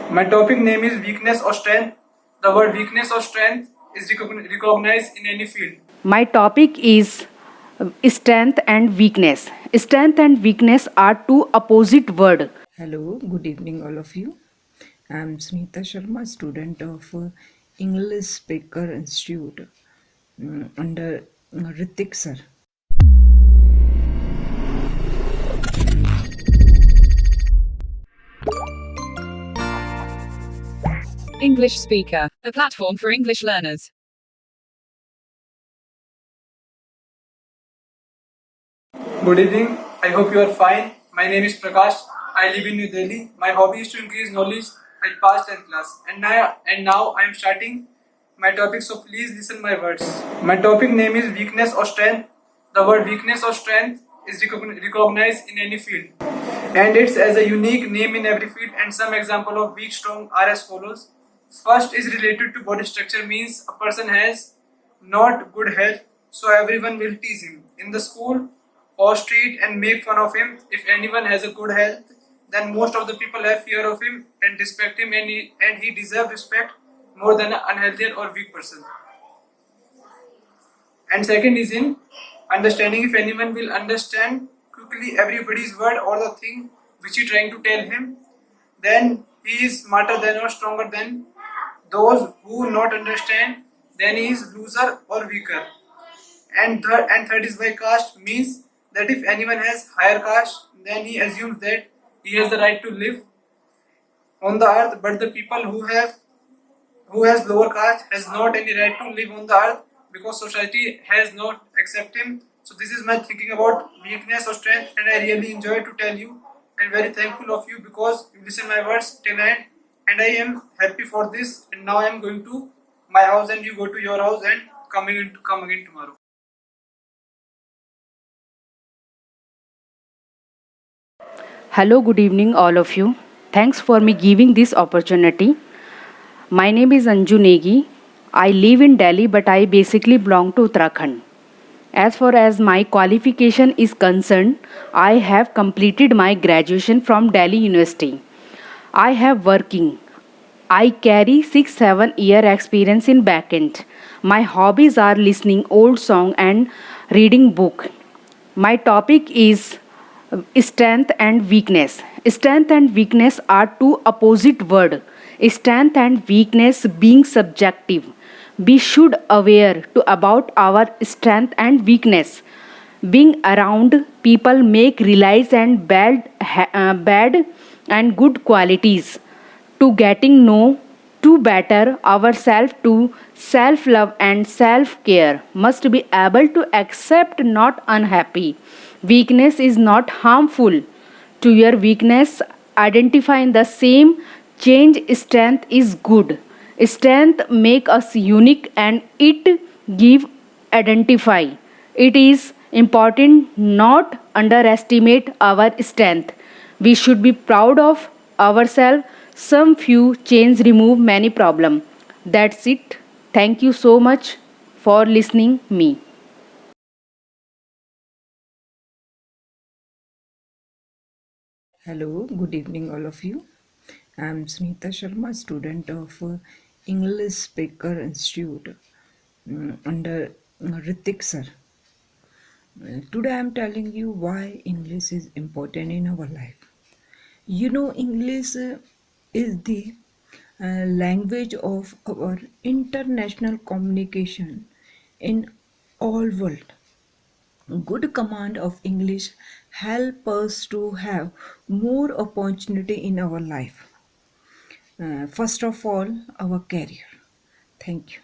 My topic name is weakness or strength. The word weakness or strength is recognized in any field. My topic is strength and weakness. Strength and weakness are two opposite words. Hello, good evening, all of you. I'm Sunita Sharma, student of English Speaker Institute under Ritik sir. English Speaker, a platform for English learners. Good evening. I hope you are fine. My name is Prakash. I live in New Delhi. My hobby is to increase knowledge. I passed 10th class, and now I am starting my topic. So please listen my words. My topic name is weakness or strength. The word weakness or strength is recognized in any field, and it's as a unique name in every field. And some example of weak strong are as follows. First is related to body structure, means a person has not good health, so everyone will tease him in the school or street and make fun of him. If anyone has a good health, then most of the people have fear of him and respect him, and he deserves respect more than an unhealthy or weak person. And second is in understanding. If anyone will understand quickly everybody's word or the thing which he trying to tell him, then he is smarter than or stronger than those who not understand, then he is loser or weaker. And third is by caste, means that if anyone has higher caste, then he assumes that he has the right to live on the earth, but the people who has lower caste has not any right to live on the earth because society has not accept him. So this is my thinking about weakness or strength, and I really enjoy to tell you and very thankful of you because you listen my words till end, and I am happy for this. And now I am going to my house and you go to your house and come again tomorrow. Hello, good evening, all of you. Thanks for me giving this opportunity. My name is Anju Negi. I live in Delhi, but I basically belong to Uttarakhand. As far as my qualification is concerned, I have completed my graduation from Delhi University. I have working. I carry 6-7 year experience in backend. My hobbies are listening old song and reading book. My topic is strength and weakness. Strength and weakness are two opposite words. Strength and weakness being subjective. We should aware to about our strength and weakness. Being around people make realize and bad and good qualities to getting know to better ourselves to self love and self care must be able to accept not unhappy. Weakness is not harmful to your weakness. Identifying the same change strength is good. Strength make us unique and it give identify. It is important not underestimate our strength. We should be proud of ourselves. Some few change remove many problem. That's it. Thank you so much for listening me. Hello, good evening, all of you. I'm Sunita Sharma, student of English Speaker Institute under Ritik sir. Today I'm telling you why English is important in our life. You know, English is the language of our international communication in all world. Good command of English help us to have more opportunity in our life. First of all, our career. Thank you.